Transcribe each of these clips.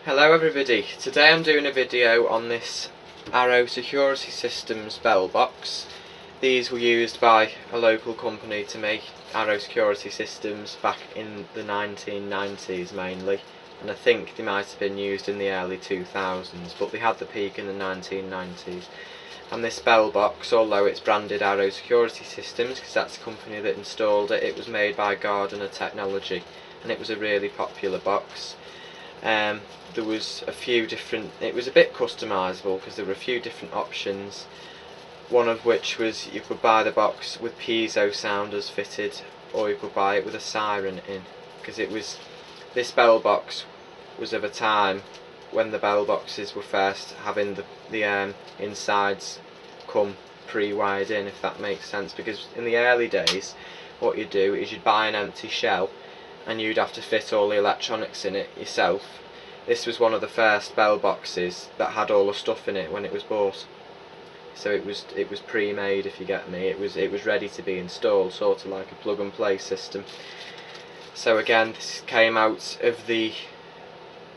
Hello everybody, today I'm doing a video on this Arrowe Security Systems Bellbox. These were used by a local company to make Arrowe security systems back in the 1990s mainly, and I think they might have been used in the early 2000s, but they had the peak in the 1990s. And this Bellbox, although it's branded Arrowe Security Systems because that's the company that installed it, it was made by Gardiner technology and it was a really popular box. There was a few different, it was a bit customisable because there were a few different options, one of which was you could buy the box with piezo sounders fitted, or you could buy it with a siren in, because it was, this bell box was of a time when the bell boxes were first having the insides come pre-wired in, if that makes sense, because in the early days what you'd do is you'd buy an empty shell and you'd have to fit all the electronics in it yourself. This was one of the first bell boxes that had all the stuff in it when it was bought. So it was pre-made, if you get me. It was ready to be installed, sort of like a plug and play system. So again, this came out of the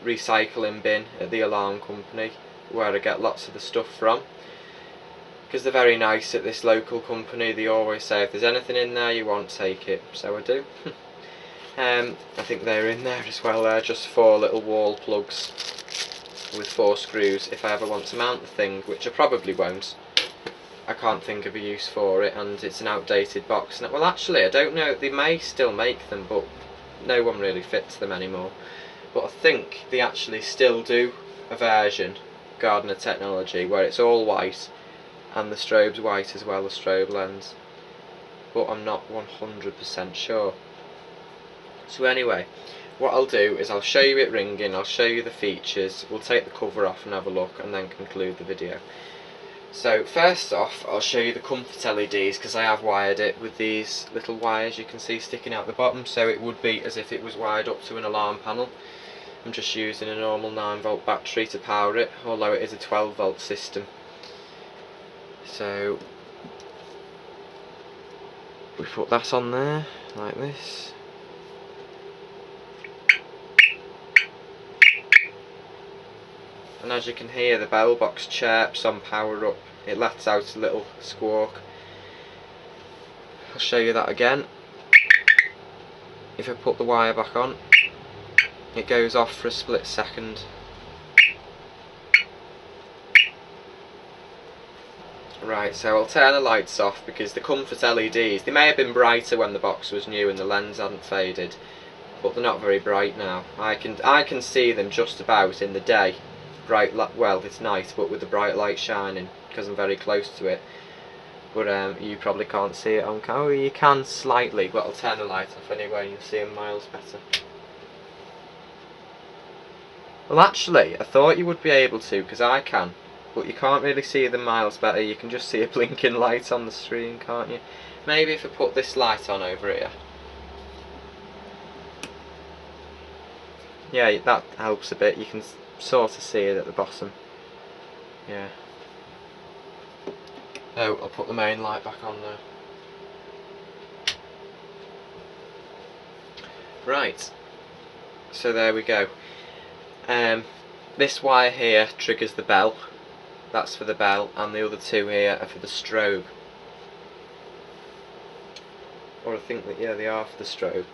recycling bin at the alarm company, where I get lots of the stuff from. Because they're very nice at this local company, they always say if there's anything in there you want, take it. So I do. I think they're in there as well. They're just 4 little wall plugs with 4 screws if I ever want to mount the thing, which I probably won't. I can't think of a use for it, and it's an outdated box. Well, actually, I don't know, they may still make them, but no one really fits them anymore. But I think they actually still do a version, Gardiner technology, where it's all white and the strobe's white as well, the strobe lens. But I'm not 100% sure. So anyway, what I'll do is I'll show you it ringing, I'll show you the features, we'll take the cover off and have a look and then conclude the video. So first off, I'll show you the comfort LEDs, because I have wired it with these little wires you can see sticking out the bottom, so it would be as if it was wired up to an alarm panel. I'm just using a normal 9-volt battery to power it, although it is a 12-volt system. So we put that on there, like this. And as you can hear, the bell box chirps on power up, it lets out a little squawk. I'll show you that again. If I put the wire back on, it goes off for a split second. Right, so I'll turn the lights off because the comfort LEDs, they may have been brighter when the box was new and the lens hadn't faded, but they're not very bright now. I can see them just about in the day. Bright, well, it's night, but with the bright light shining because I'm very close to it. But you probably can't see it on camera. You can slightly, but I'll turn the light off anyway and you'll see them miles better. Well, actually, I thought you would be able to, because I can, but you can't really see them miles better. You can just see a blinking light on the screen, can't you? Maybe if I put this light on over here. Yeah, that helps a bit. You can sort of see it at the bottom. Yeah. Oh, I'll put the main light back on now. Right. So there we go. This wire here triggers the bell. That's for the bell, and the other 2 here are for the strobe. Or I think that, yeah, they are for the strobe.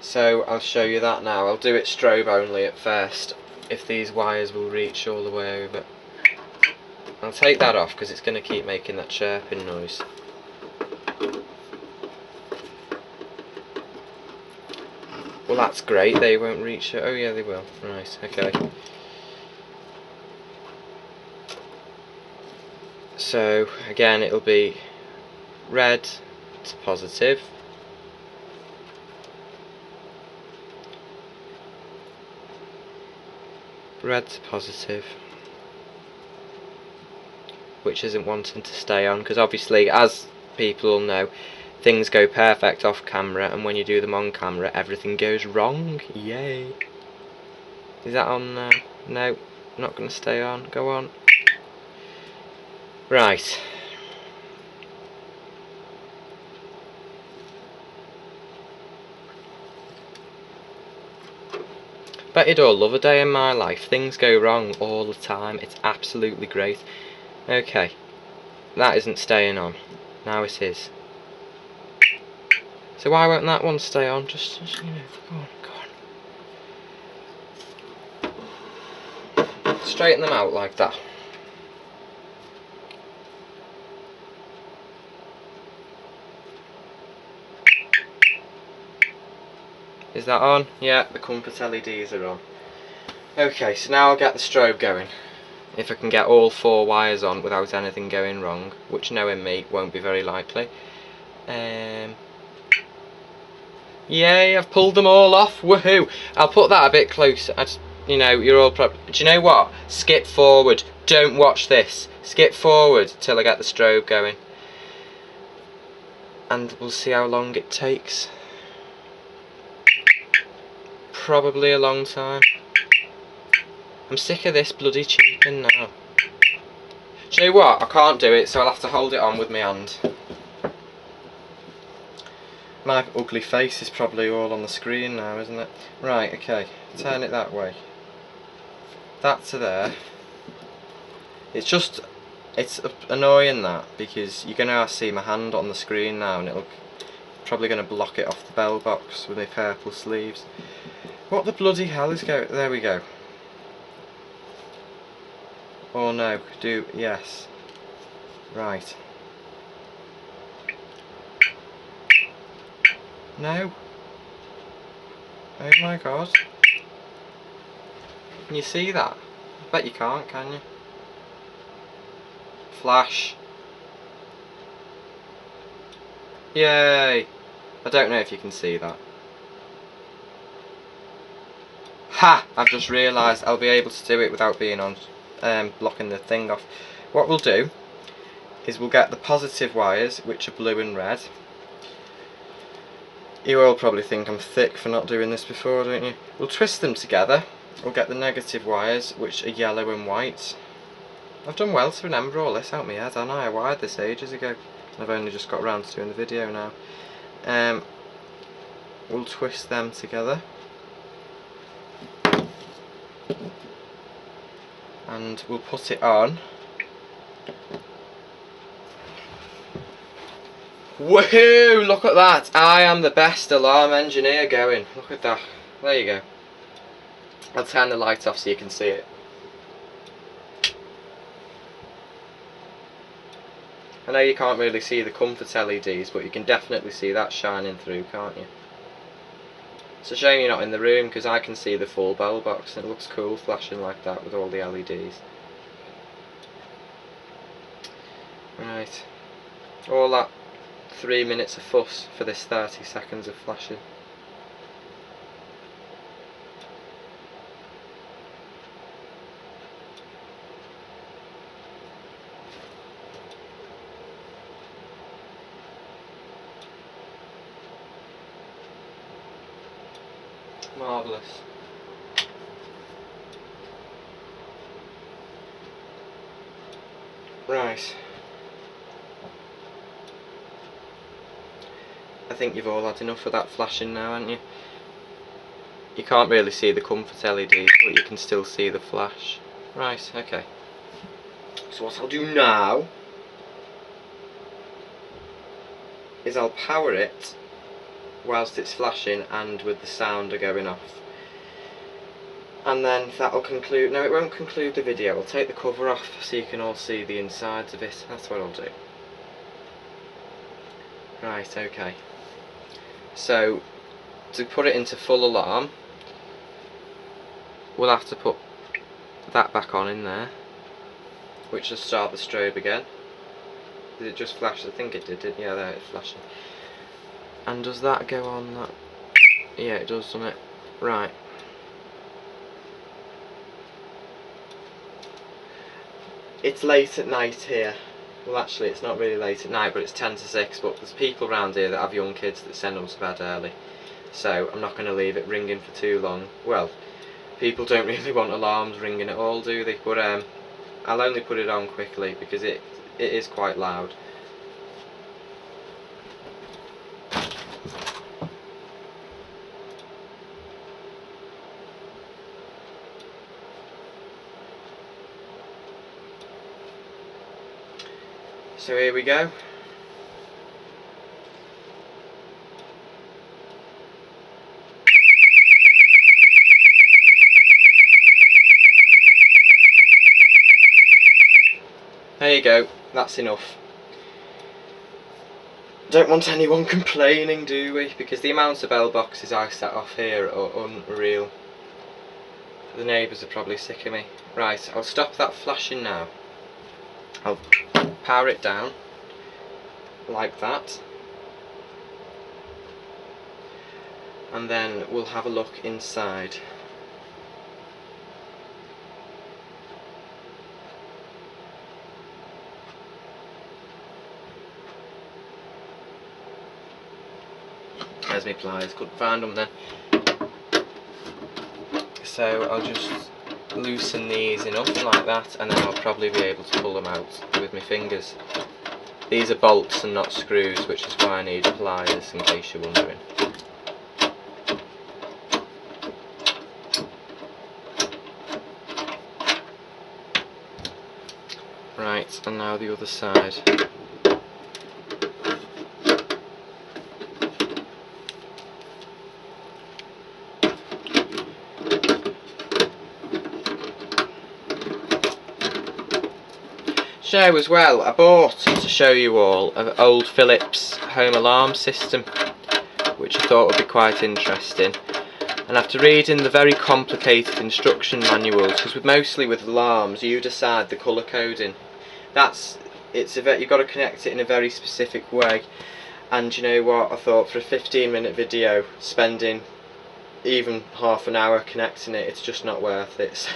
So I'll show you that now. I'll do it strobe only at first, if these wires will reach all the way over. I'll take that off because it's going to keep making that chirping noise. Well, that's great, they won't reach it. Oh yeah, they will. Right, okay. So again, it'll be red to positive. Red to positive, which isn't wanting to stay on, because obviously, as people will know, things go perfect off camera, and when you do them on camera everything goes wrong. Yay. Is that on now? No, not going to stay on. Go on. Right. Bet you'd all love a day in my life. Things go wrong all the time. It's absolutely great. Okay, that isn't staying on. Now it is. So why won't that one stay on? Just you know, go on. Straighten them out like that. Is that on? Yeah, the comfort LEDs are on. Okay, so now I'll get the strobe going. If I can get all 4 wires on without anything going wrong, which knowing me won't be very likely. Yay, I've pulled them all off, woohoo! I'll put that a bit closer. You know, you're all do you know what? Skip forward, don't watch this. Skip forward till I get the strobe going. And we'll see how long it takes. Probably a long time. I'm sick of this bloody cheaping now. Do you know what? I can't do it, so I'll have to hold it on with my hand. My ugly face is probably all on the screen now, isn't it? Right, okay. Turn it that way. That to there. It's annoying that, because you're going to see my hand on the screen now, and it'll probably going to block it off the bell box with my purple sleeves. What the bloody hell is going... There we go. Oh no, yes. Right. No. Oh my god. Can you see that? I bet you can't, can you? Flash. Yay! I don't know if you can see that. Ha! I've just realised I'll be able to do it without being on blocking the thing off. What we'll do is we'll get the positive wires, which are blue and red. You all probably think I'm thick for not doing this before, don't you? We'll twist them together. We'll get the negative wires, which are yellow and white. I've done well to remember all this out my head, haven't I? I wired this ages ago. I've only just got around to doing the video now. We'll twist them together. And we'll put it on. Woohoo! Look at that! I am the best alarm engineer going. Look at that. There you go. I'll turn the light off so you can see it. I know you can't really see the comfort LEDs, but you can definitely see that shining through, can't you? It's a shame you're not in the room, because I can see the full bell box and it looks cool flashing like that with all the LEDs. Right. All that 3 minutes of fuss for this 30 seconds of flashing. Marvellous. Right. I think you've all had enough of that flashing now, haven't you? You can't really see the comfort LEDs, but you can still see the flash. Right, okay. So what I'll do now is I'll power it whilst it's flashing and with the sounder going off. And then that'll conclude... No, it won't conclude the video. I'll take the cover off so you can all see the insides of it. That's what I'll do. Right, okay. So, to put it into full alarm, we'll have to put that back on in there, which will start the strobe again. Did it just flash? I think it did. Yeah, there it's flashing. And does that go on that? Yeah, it does, doesn't it? Right. It's late at night here. Well, actually, it's not really late at night, but it's 10 to 6. But there's people around here that have young kids that send them to bed early. So I'm not going to leave it ringing for too long. Well, people don't really want alarms ringing at all, do they? But I'll only put it on quickly because it is quite loud. So here we go. There you go, that's enough. Don't want anyone complaining, do we? Because the amount of Bellboxes I set off here are unreal. The neighbours are probably sick of me. Right, I'll stop that flashing now. I'll power it down, like that. And then we'll have a look inside. There's my pliers, couldn't find them then. So I'll just loosen these enough like that, and then I'll probably be able to pull them out with my fingers. These are bolts and not screws, which is why I need pliers, in case you're wondering. Right, and now the other side. So as well, I bought, to show you all, an old Philips home alarm system, which I thought would be quite interesting. And after reading the very complicated instruction manuals, because mostly with alarms you decide the colour coding. You've got to connect it in a very specific way. And you know what, I thought for a 15-minute video, spending even half an hour connecting it, it's just not worth it. So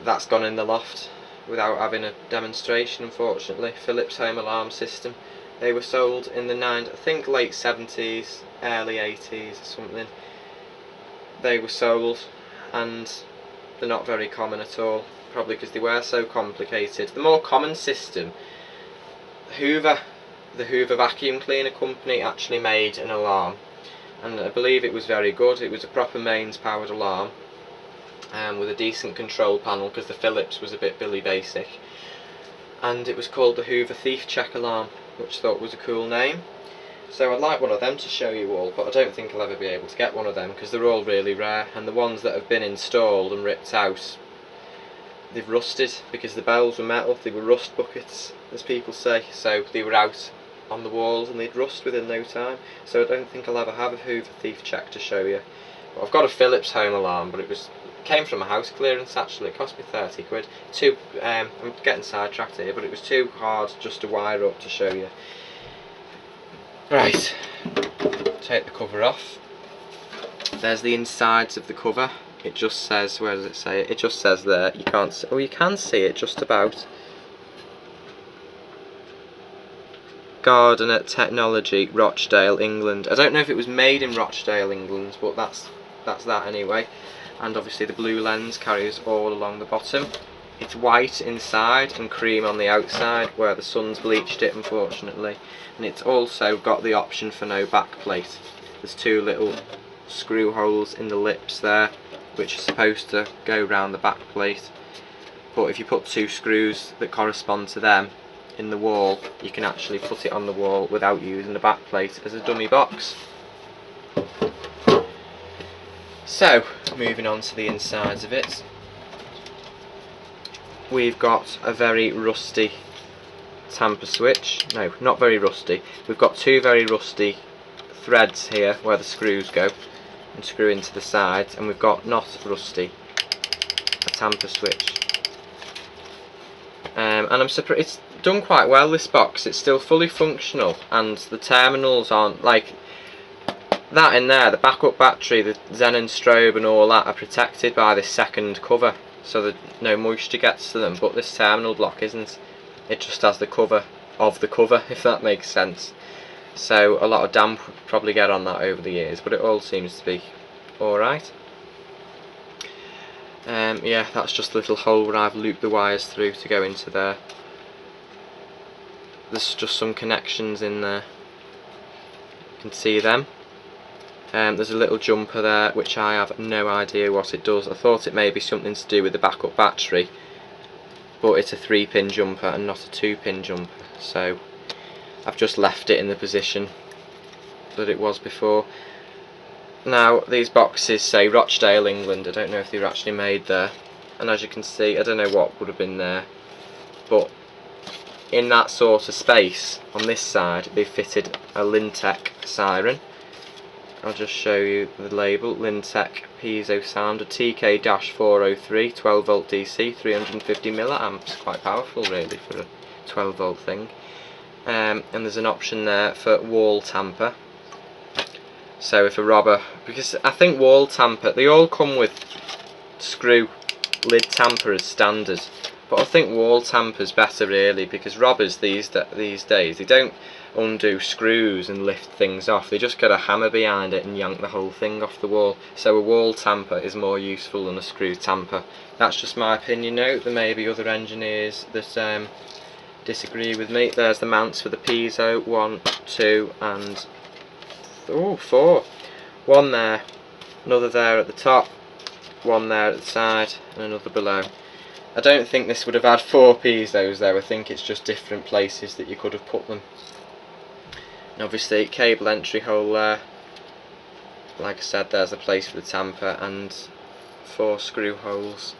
that's gone in the loft without having a demonstration, unfortunately. Philips home alarm system. They were sold in the I think late 70s, early 80s or something. They were sold, and they're not very common at all, probably because they were so complicated. The more common system, Hoover, the Hoover vacuum cleaner company, actually made an alarm, and I believe it was very good. It was a proper mains powered alarm, with a decent control panel, because the Philips was a bit Billy Basic, and it was called the Hoover Thief Check Alarm, which I thought was a cool name. So I'd like one of them to show you all, but I don't think I'll ever be able to get one of them because they're all really rare, and the ones that have been installed and ripped out, they've rusted because the bells were metal. They were rust buckets, as people say, so they were out on the walls and they'd rust within no time. So I don't think I'll ever have a Hoover Thief Check to show you. But I've got a Philips home alarm, but it came from a house clearance actually. It cost me 30 quid. I'm getting sidetracked here, but it was too hard just to wire up to show you. Right, take the cover off. There's the insides of the cover. It just says, where does it say it? It just says there. You can't see, oh, you can see it just about. Gardiner Technology, Rochdale, England. I don't know if it was made in Rochdale, England, but that's that anyway. And obviously the blue lens carries all along the bottom. It's white inside and cream on the outside, where the sun's bleached it, unfortunately. And it's also got the option for no back plate. There's two little screw holes in the lips there, which are supposed to go round the back plate. But if you put two screws that correspond to them in the wall, you can actually put it on the wall without using the back plate as a dummy box. So, moving on to the insides of it. We've got a very rusty tamper switch. No, not very rusty. We've got two very rusty threads here where the screws go and screw into the sides, and we've got, not rusty, a tamper switch. And I'm surprised it's done quite well, this box. It's still fully functional, and the terminals aren't like that in there. The backup battery, the Zen and Strobe and all that are protected by this second cover, so that no moisture gets to them, but this terminal block isn't. It just has the cover of the cover, if that makes sense. So a lot of damp would probably get on that over the years, but it all seems to be alright. Yeah, that's just a little hole where I've looped the wires through to go into there. There's just some connections in there. You can see them. There's a little jumper there which I have no idea what it does. I thought it may be something to do with the backup battery, but it's a 3-pin jumper and not a 2-pin jumper, so I've just left it in the position that it was before. Now these boxes say Rochdale, England. I don't know if they were actually made there, and as you can see, I don't know what would have been there, but in that sort of space on this side they fitted a Lintec siren. I'll just show you the label, Lintec piezo sounder TK-403, 12 volt DC, 350 milliamps, quite powerful really for a 12 volt thing. And there's an option there for wall tamper. So if a robber, because I think wall tamper, they all come with screw lid tamper as standard, but I think wall tamper's better really, because robbers these days, they don't undo screws and lift things off, they just get a hammer behind it and yank the whole thing off the wall. So a wall tamper is more useful than a screw tamper. That's just my opinion. Now there may be other engineers that disagree with me. There's the mounts for the piezo, 1, 2 and 4. One there, another there at the top, one there at the side and another below. I don't think this would have had 4 piezos though, I think it's just different places that you could have put them. And obviously cable entry hole there, like I said, there's a place for the tamper, and 4 screw holes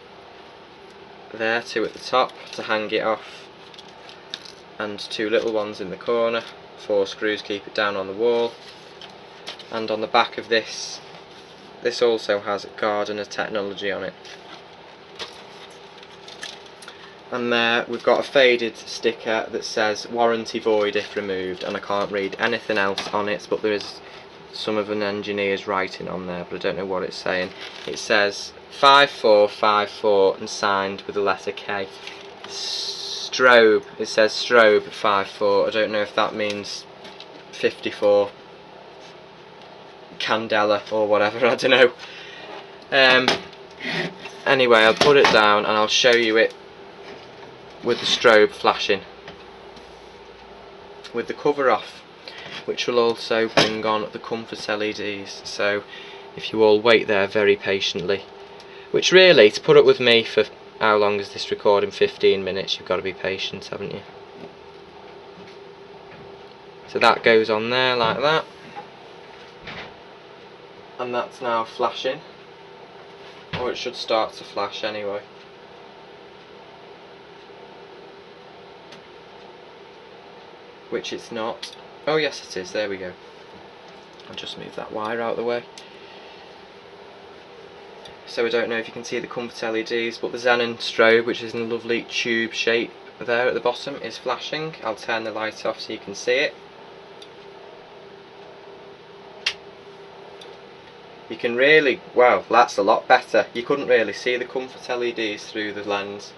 there, 2 at the top to hang it off, and 2 little ones in the corner, 4 screws keep it down on the wall. And on the back of this also has Gardiner technology on it. And there we've got a faded sticker that says warranty void if removed, and I can't read anything else on it, but there is some of an engineer's writing on there, but I don't know what it's saying. It says 5454 and signed with the letter K. Strobe, it says Strobe 54, I don't know if that means 54 Candela or whatever, I don't know. Anyway, I'll put it down and I'll show you it with the strobe flashing, with the cover off, which will also bring on the comfort LEDs. So if you all wait there very patiently, which really, to put up with me for how long is this recording, 15 minutes, you've got to be patient, haven't you? So that goes on there like that, and that's now flashing, or it should start to flash anyway. Which it's not. Oh yes it is, there we go. I'll just move that wire out of the way. So I don't know if you can see the comfort LEDs, but the xenon strobe, which is in a lovely tube shape there at the bottom, is flashing. I'll turn the light off so you can see it. You can really, well, that's a lot better. You couldn't really see the comfort LEDs through the lens,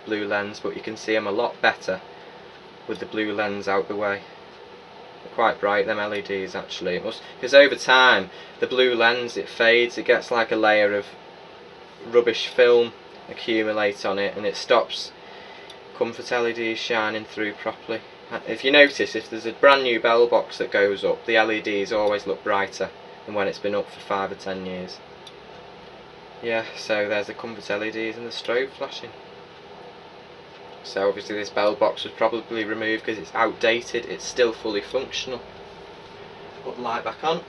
blue lens, but you can see them a lot better with the blue lens out the way. They're quite bright, them LEDs actually. It must, because over time the blue lens, it fades, it gets like a layer of rubbish film accumulate on it, and it stops comfort LEDs shining through properly. If you notice, if there's a brand new Bellbox that goes up, the LEDs always look brighter than when it's been up for 5 or 10 years. Yeah, so there's the comfort LEDs and the strobe flashing. So obviously this Bellbox was probably removed because it's outdated. It's still fully functional. Put the light back on.